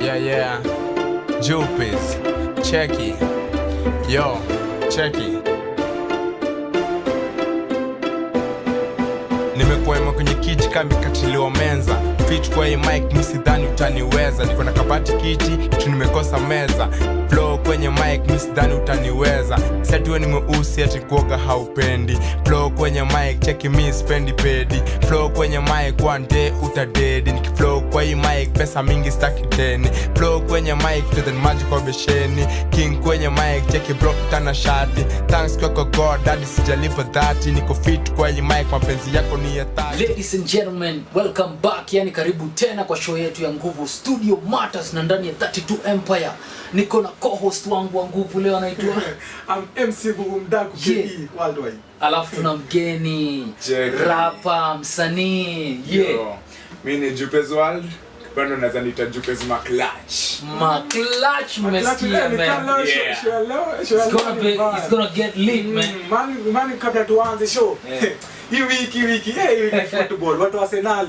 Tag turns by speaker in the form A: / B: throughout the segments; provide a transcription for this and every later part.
A: Yeah. Jupes, cheki. Yo, cheki. Nimekwema kwenye kiti kama katiliwa menza. Fit kwa hii mic misidhani utaniweza. Niko na kabati kiti, tu nimekosa meza. Flow kwenye mic misidhani utaniweza. Sati we ni mweusi ati kuoga haupendi. Flow kwenye mic cheki mi spendi pedi. Flow kwenye mic one day utadedi. Nikiflow kwa hii mic pesa mingi staki deni. Flow kwenye mic to the magic kwa besheni. King kwenye mic cheki bro tana shati. Thanks kwa God daddy sijalipa dhati. Niko fit kwa hii mic mapenzi yako ni ya thati.
B: Ladies and gentlemen, welcome back. Yani karibu tena kwa show yetu ya Nguvu Studio Matters na ndani ya 32 Empire. Niko na co-host wangu wa nguvu leo anaitwa
C: I'm MC Bubu Mdaku KE worldwide.
B: Alafu tuna mgeni rapper, msanii.
A: Mimi ni Jupes World. Bado naweza nita Jupes Maclutch.
B: Maclutch mmesikia man. It's gonna get lit man.
C: Man kabla tuanze show. Hii wiki football watu wa Arsenal.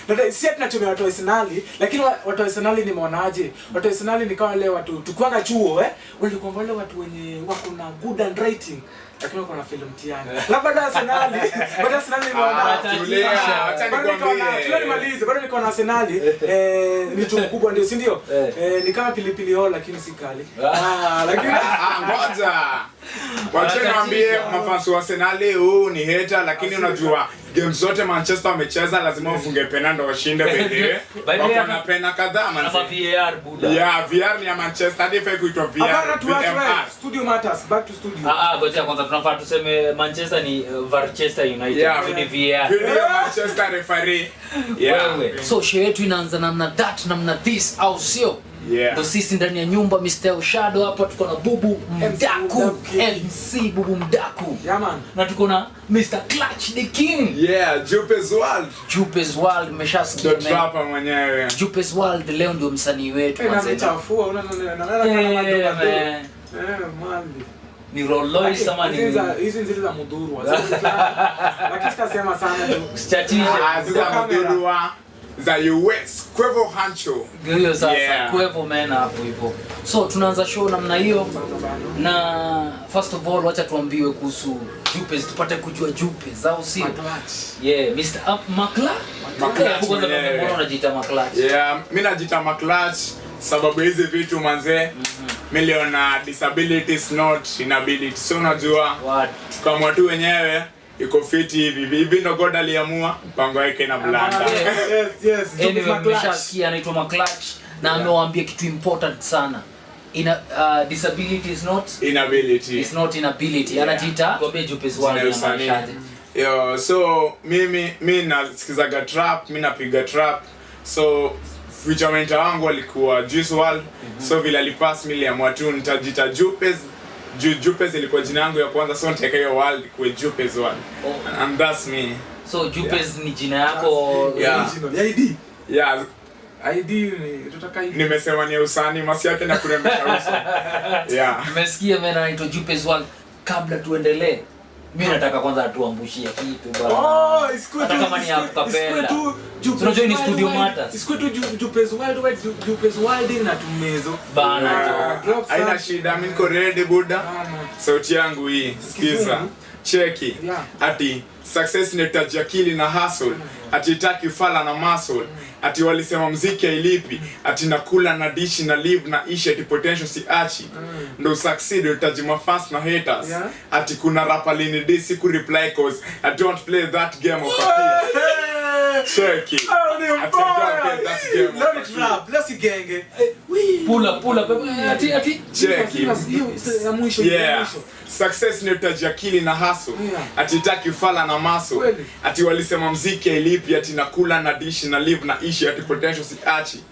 C: Ndio si tunatumia watu wa Arsenal, lakini watu wa Arsenal nimeonaje? Watu wa Arsenal ni kama wale watu tukwanga chuo walikuwa wale watu wenye wako na good handwriting. Lakini wako na film mtiani. Labda Arsenal, bado Arsenal nimeona. Tulimalize, bado niko na Arsenal. Ni timu kubwa ndio, si ndio? Ni kama pilipili hoho lakini si kali. Lakini
A: ngoja. Wacha niambie mafans wa Arsenal huu ni hater, lakini unajua games zote Manchester wamecheza lazima ufunge pena ndo washinde pekee. Wako na pena kadhaa man.
B: Kama VAR buda.
A: Yeah, VAR ni ya Manchester hadi fake kuitwa VAR.
C: Hapana Studio Matters, back to studio.
B: Ngoja kwanza tunafaa tuseme Manchester ni Manchester United.
A: Yeah,
B: ni VAR.
A: Video Manchester referee. Yeah.
B: So show yetu inaanza namna that namna this au sio?
A: Yeah.
B: Ndo sisi ndani ya nyumba Mr. Shadow hapa tuko na Bubu Mdaku, MC Bubu Mdaku.
C: Yeah man.
B: Na tuko na Mr. Clutch the King.
A: Yeah, Jupes World.
B: Jupes World mmeshasikia
A: Ndo trapa mwenyewe.
B: Jupes World leo ndio msanii wetu
C: mzee. Unachafua unaona man.
B: Ni Rolls kama ni
C: hizi nzile za mudhuru. Lakini sitasema sana tu.
B: Chatisha
A: za mudhuru za US Quavo Hancho.
B: Hiyo sasa Quavo man hapo hivyo. So tunaanza show namna hiyo. Na first of all wacha tuambiwe kuhusu Jupes, tupate kujua Jupes au si? Yeah, Mr. Maclutch. Mbona unajiita Maclutch?
A: Yeah, mimi najiita Maclutch sababu hizi vitu manze. Miliona disabilities not inability. So unajua kama watu wenyewe iko fiti hivi ndo God aliamua mpango wake na blanda.
C: Yes.
B: Mmeshasikia anaitwa Maclutch na amewaambia kitu important sana. Disability is not inability. It's not inability. Anajiita Gobe Jupes World anamaanishaje?
A: Yo, so mimi nasikizaga trap, mimi napiga trap. So future mentor wangu alikuwa Juice WRLD. So vile alipass miliamua tu nitajita Jupes. Jupes ilikuwa jina yangu ya kwanza, so nitaka hiyo world kwa Jupes World. And that's me.
B: So Jupes ni jina yako
C: original ID.
A: Yeah.
C: ID ni tutaka hivi.
A: Nimesema ni usani masi yake na kurembesha uso. Yeah.
B: Nimesikia mimi naitwa Jupes World. Kabla tuendelee, mimi nataka kwanza tuambushie kitu bwana.
C: Isikwe
B: tu kama ni akapenda. Tunajua ni Studio Matters.
C: Isikwe tu Jupes World, Jupes World na tumezo.
B: Bana.
A: Haina shida, mimi niko ready buda. Sauti yangu hii, sikiza. Cheki. Ati success ni taji akili na hustle. Ati taki fala na muscle. Ati walisema muziki hailipi. Ati nakula na dish na live na ishi ati potential si achi. Ndo succeed utaji mafans na haters. Ati kuna rapper lini disi ku reply cause I don't play that game of a Cheki.
C: Let's genge.
B: Pull up. Ati.
A: Cheki. Yeah. Success ni utaji akili na hustle. Ati taki fala na muscle. Ati walisema muziki hailipi ati nakula na dish na live na ishi ati potential si achi.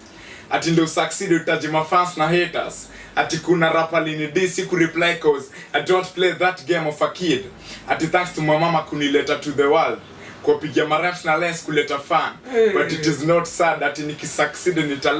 A: Ati ndo succeed utaji mafans na haters. Ati kuna rapper lini disi ku reply cause I don't play that game of a kid. Ati thanks to my mama kunileta to the world. Kwa pigia mareps na lens kuleta fan. But it is not sad ati nikisucceed nita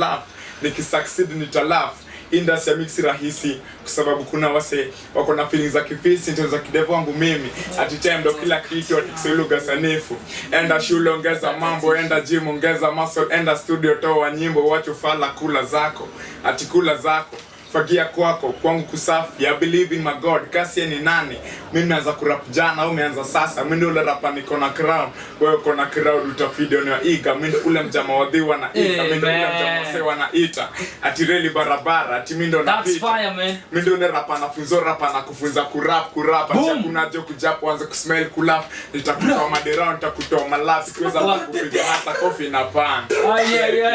A: laugh.
D: industry ya mix rahisi kwa sababu kuna wase wako na feelings za kifisi ndio za kidevu wangu mimi ati time ndo kila kitu atikisuluga sanifu enda shule ongeza mambo enda gym ongeza muscle enda studio toa nyimbo wacho fala kula zako ati kula zako fagia kwako kwangu kusafi I believe in my God kasi ni nani mimi naanza kurap jana au umeanza sasa mimi ndio ule rapa niko na crown wewe uko na crowd utafidio ni iga mimi ndio ule mjama wadhiwa na ika mimi ndio ule mjama sewa na ita ati reli barabara ati mimi ndio napita
B: that's fire man
D: mimi ndio ule rapa nafunzo rapa na kufunza kurap acha kuna joke japo anze kusmell kulap nitakutoa madera nitakutoa malap kuweza kupiga hata coffee na pan
B: yeah.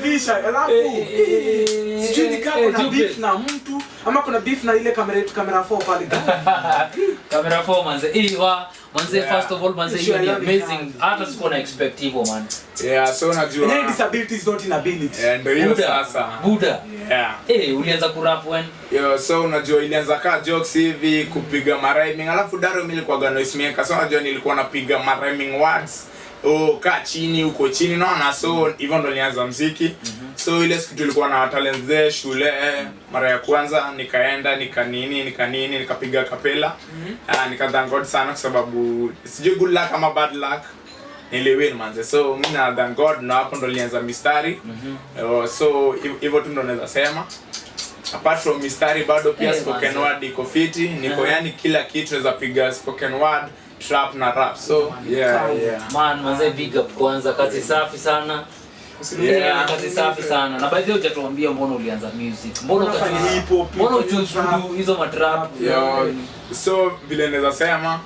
C: Visha, alafu sijui ni kama kuna beef na mtu ama kuna beef na ile kamera 4 pale.
B: Camera 4 manze. Manze first of all manze you are amazing. Hata sikuwa na expect hivyo man.
D: Yeah, so unajua.
C: Any disability is not inability.
D: Ndio hiyo sasa.
B: Buda.
D: Yeah.
B: Ulianza kurap when?
D: Yo, so unajua ilianza ka jokes hivi kupiga rhyming alafu Daro mimi nilikuwa noise maker. So unajua nilikuwa napiga rhyming words. Kaa chini uko chini naona so hivyo ndo nilianza muziki. So ile siku tulikuwa na talent there shule mara ya kwanza nikaenda nikapiga kapela. Nikathank God sana kwa sababu sijui good luck ama bad luck niliwin manze. So mimi na thank God na hapo ndo nilianza mistari. So hivyo tu ndo naweza sema. Apart from mistari bado pia spoken word iko fiti. Niko yani kila kitu naweza piga spoken word, trap na rap. So yeah.
B: Man manze big up kwanza kazi safi sana. Kazi safi sana. Na by the way hujatuambia mbona ulianza music. Mbona ukafanya hip hop? Mbona uchoose hizo matrap?
D: So vile naweza sema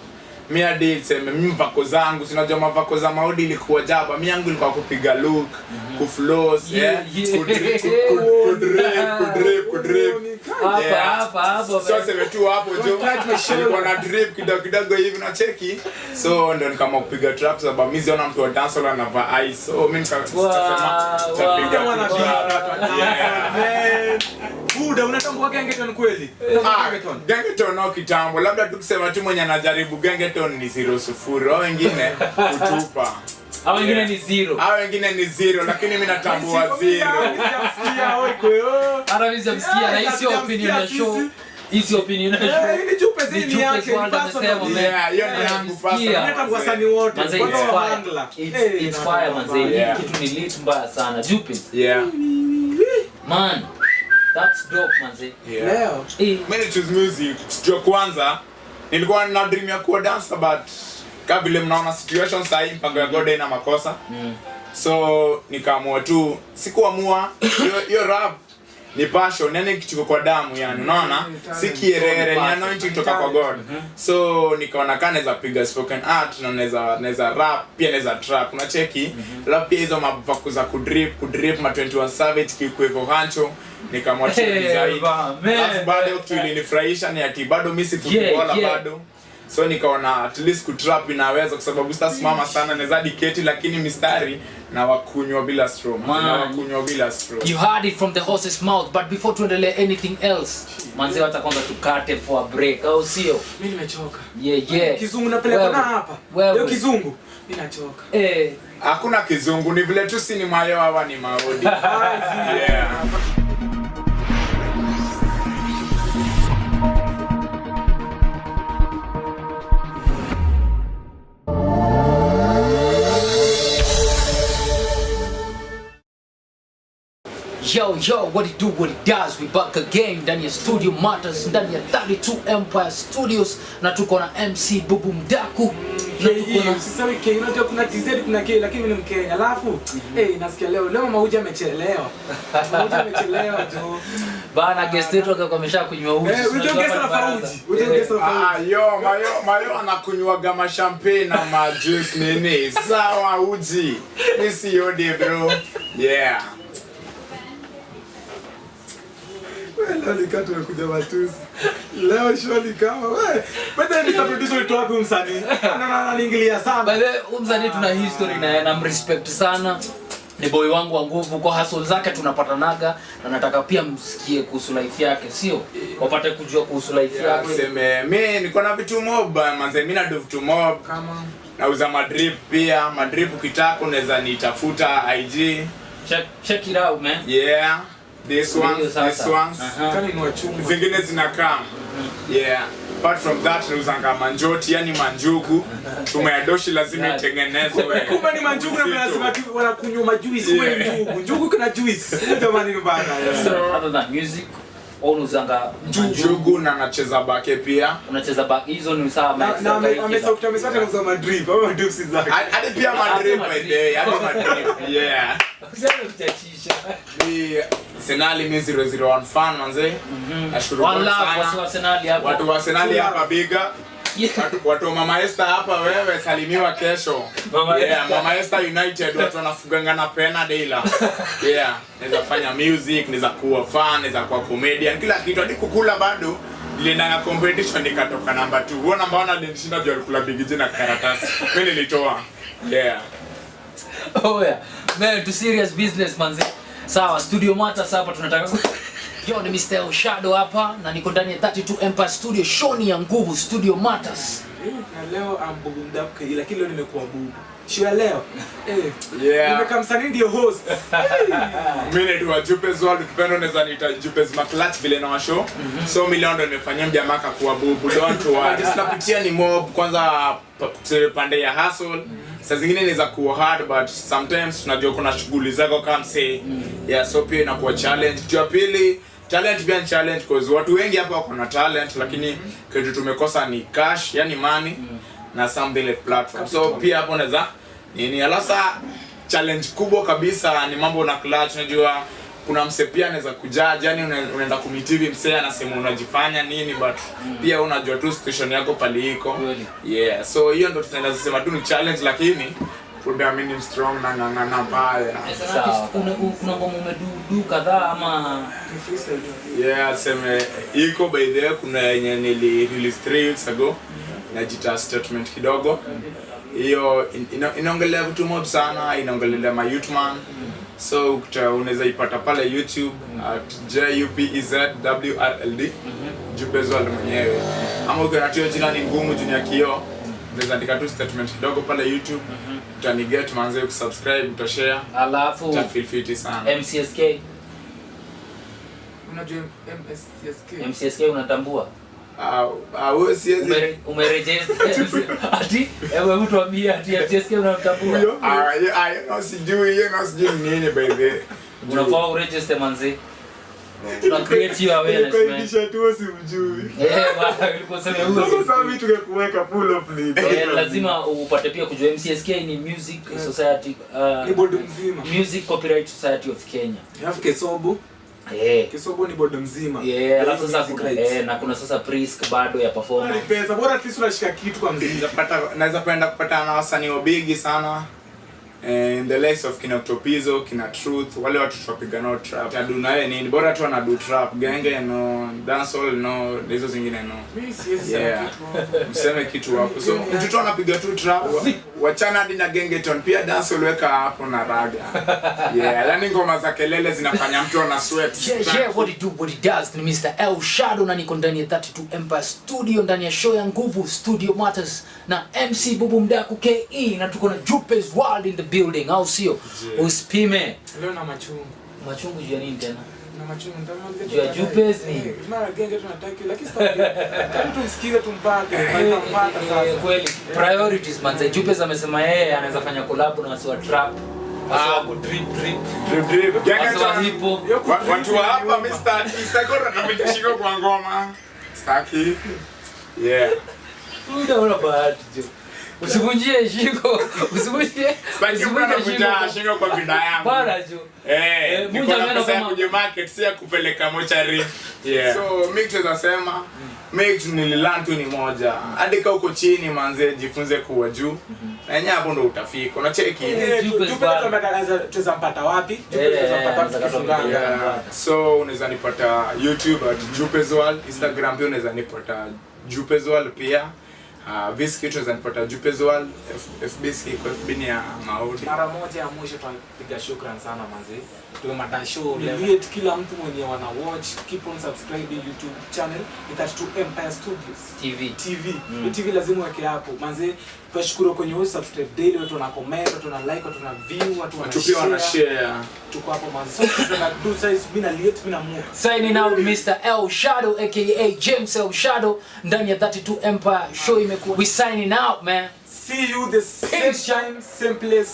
D: mimi hadi sema mimi vako zangu sinajua mavako za maudi ilikuwa jaba mimi yangu ilikuwa kupiga look kuflows kudrip
B: hapa
D: so sema tu hapo jo nilikuwa na drip kidogo hivi na cheki so ndio nikama kupiga trap sababu mimi ziona mtu wa dance wala anavaa ice so mimi nikasema tapiga
C: Buda unatambua Gengeton kweli?
D: Gengeton no kitambo labda tukisema tu mwenye anajaribu Gengeton ni 0-0 au wengine kutupa
B: hao wengine ni 0
D: hao wengine ni 0 lakini mimi natambua 0
C: hata
B: mimi sijamsikia na hiyo opinion ya show hizo opinion ya show
C: ni jupe zini yake
D: yeah hiyo ni yangu pasa
C: natambua wasanii wote
B: it's fire manze kitu ni lit mbaya sana jupe man that's dope manze.
C: Leo
D: mimi choose music sio kwanza nilikuwa na dream ya kuwa dancer but kama vile mnaona situation sasa hii mpango ya God ina makosa. So nikaamua tu sikuamua hiyo rap ni passion yani kitu kwa damu yani unaona si kierere ni anointing kutoka kwa God. So nikaona kana naweza piga spoken art na naweza rap pia naweza trap unacheki rap pia hizo mabako za kudrip ma 21 Savage kikuevo hancho nikamwachia design alafu bado kitu ilinifurahisha ni ati bado mimi si footballer bado so nikaona at least kutrap inaweza kwa sababu sitasimama sana naweza diketi lakini mistari na wakunywa bila straw
B: you heard it from the horse's mouth but before tuendelee anything else manze hata kwanza tukate for a break au sio
C: mimi nimechoka
B: kizungu
C: napeleka na hapa leo kizungu mimi nachoka
D: hakuna kizungu ni vile tu si ni mayo hawa ni maodi
B: Yo, what it do, what it does, we back again ndani ya Studio Matters, ndani ya 32 Empire Studios na tuko na MC Bubu Mdaku
C: na tuko na sasa wiki unajua kuna TZ kuna K lakini mimi ni Mkenya alafu nasikia leo Mauja amechelewa jo
B: bana guest yetu akakomesha kunywa uji
D: mayo anakunywa gama champagne na ma juice nini sawa uji nisi yodi bro
C: Leo nikatu kuja matusi. Leo sholi kama wewe. Bado ni producer wetu wapi msanii? Anaingilia sana.
B: By the way, msanii tuna history na respect sana. ni boy wangu wa nguvu, kwa hustle zake tunapatanaga, na nataka pia msikie kuhusu life yake, sio wapate kujua kuhusu life yake.
D: Sema mimi niko na vitu mob manze, mimi na do vitu mob
C: Kama
D: nauza madrip pia. Madrip ukitaka unaweza nitafuta IG.
B: Check it out man.
D: Yeah, this ones.
C: kani ni wachungu.
D: Zingine zinakaa. Yeah. Apart from that nauzanga manjoti, yani manjugu. Tumeadoshi lazima itengenezwe.
C: Kumbe ni manjugu na lazima wanakunywa majuice wewe njugu. Njugu kuna juice. Jamani ni bana.
B: So other than music, unuzanga
D: Njugu na nacheza bake pia.
B: Unacheza back, hizo ni sawa
C: Na amesauta na madrip au madrip si zake.
D: Hadi pia madrip by day, hadi madrip. Yeah. Ni Arsenal mi 001 fan manze. Nashukuru sana. Watu wa Arsenal hapa biga. Watu wa Mama Esther hapa wewe salimiwa kesho. Mama Esther United watu wanafuganga na pena daila. Yeah, naweza fanya music, naweza kuwa fan, naweza kuwa comedian, kila kitu hadi kukula bado. Nilienda competition nikatoka number 2. Huo namba 1 nilishinda juu alikula big jina karatasi. Mimi nilitoa. Yeah.
B: Oh yeah. Man, to serious business manzi. Sawa, Studio Matters hapa tunataka Yo ni Mr. El Shadow hapa na niko ndani ya 32 Empire Studio, show ni ya nguvu Studio Matters.
C: Na leo ambugu mdaku lakini leo nimekuwa bubu. Show leo.
D: Yeah.
C: Nimeka msanii ndio host.
D: Mimi ni Jupez World, ukipenda unaweza niita Jupez Maclatch vile na show. So milioni ndio nimefanyia mjamaa akakuwa bubu, don't worry. Tunapitia ni mob kwanza pande ya hustle. Saa zingine inaweza kuwa hard but sometimes tunajua kuna shughuli zako kama say. Yeah, so pia inakuwa challenge. Ya pili, talent pia ni challenge because watu wengi hapa wako na talent lakini kitu tumekosa ni cash, yani money na something like platform. So pia hapo unaweza nini alasa challenge kubwa kabisa ni mambo na clutch. Unajua kuna mse pia anaweza kujaji, yani unaenda kumitivi mse anasema unajifanya nini but pia unajua tu situation yako pale iko. Yeah, so hiyo ndio tunaenda kusema tu ni challenge lakini kumbe amini strong na ngangana mbaya.
B: Sawa, kuna ngoma umedu kadhaa ama
C: freestyle?
D: Yeah, sema iko by the way kuna yenye nili release 3 weeks ago na jita statement kidogo. Hiyo inaongelea vitu mob sana, inaongelea my youth man. So unaweza ipata pale YouTube at JUPEZWRLD Jupez World mwenyewe. Ama ukiangalia jina ni ngumu juu ya kio, unaweza andika tu statement kidogo pale YouTube. Utaniget manze kusubscribe, utashare.
B: Alafu
D: utafeel fit sana.
B: MCSK.
C: Unajua
B: MCSK unatambua?
D: Wewe siwezi
B: Umeregister ati wewe mtu ambia ati MCSK unatambua?
D: sijui nini by the way.
B: Unafaa uregister manzi. Tuna create your awareness man.
C: Kisha tu simjui.
B: Bwana uliposema huo.
C: Sasa mimi tungekuweka pull up lead.
B: Lazima upate pia kujua MCSK ni Music Society,
C: ni board mzima.
B: Music Copyright Society of Kenya.
C: Alafu Kesobo. Kesobo ni board mzima.
B: Alafu sasa kuna na kuna sasa Prisk bado ya performance.
C: Ni pesa bora at least unashika kitu kwa mzima.
D: Naweza penda kupata na wasanii wabigi sana. In the likes of kina Octopizo, kina Truth, wale watu tunapiga nao trap. Tadu naye nini? Bora tu ana do trap, genge no, dancehall no, hizo zingine no.
C: Mimi siwezi
D: Mseme kitu hapo. So mtu tu anapiga tu trap, wachana hadi na genge ton, pia dancehall weka hapo na raga. Yeah, yani ngoma za kelele zinafanya mtu ana sweat.
B: Yeah, what it does. Ni Mr. El Shadow na niko ndani ya 32 Empire Studio ndani ya show ya nguvu Studio Matters na MC Bubu Mdaku KE na tuko na Jupez World in the building, au sio? Usipime.
C: Leo na machungu.
B: Machungu juu ya nini tena?
C: Na machungu ndio
B: juu ya Jupez ni.
C: Mara genge tunataka lakini sasa tumsikize tumpate. Tumpata sasa.
B: Kweli. Priorities manze. Jupez amesema yeye anaweza fanya collab na watu wa trap. Watu
D: drip. Genge
B: hipo.
D: Watu hapa Mr. Isagora na shiko kwa ngoma. Staki. Yeah.
B: Unaona bahati jo. Usivunjie shingo, usivunjie
D: shingo kwa bidhaa yangu.
B: Bana jo.
D: Niko na pesa ya kuja market, si ya kupeleka mochari. Yeah. So mimi tunasema make nililearn tu ni moja. Hadi kama uko chini manze jifunze kuwa juu. Na yenyewe hapo ndo utafika. Unacheki.
C: Tuweza mpata wapi? Tuweza mpata tukifungana.
D: So unaweza nipata YouTube at Jupez World, Instagram pia unaweza nipata Jupez World pia. Viski tunapata Jupes World, FB Skiko, FB ni ya Maudi.
C: Mara moja ya mwisho tunapiga shukrani sana manzi. Tumemata show leo. Kila mtu mwenye wana watch, keep on subscribing YouTube channel itachu Empire Studios TV. TV lazima weke hapo. Manzi tunashukuru kwenye wewe subscribe daily, watu wana comment, watu wana like, watu wana view, watu wana share. Tuko hapo manzi. Tuna do size bina liet bina mu.
B: Signing out Mr. El Shadow aka James El Shadow ndani ya 32 Empire show imekuwa. We signing out man.
C: See you the same time, same place,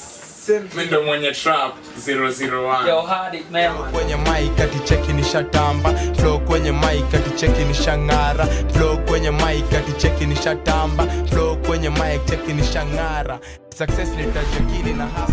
C: same.
D: Window mwenye trap 001.
B: Yo hard it man.
A: Kwenye mic ati cheki ni shatamba, flow kwenye mic ati cheki ni shangara, flow kwenye mic ati cheki ni shatamba, flow kwenye mic cheki ni shangara. Success ni tajikini na hustle.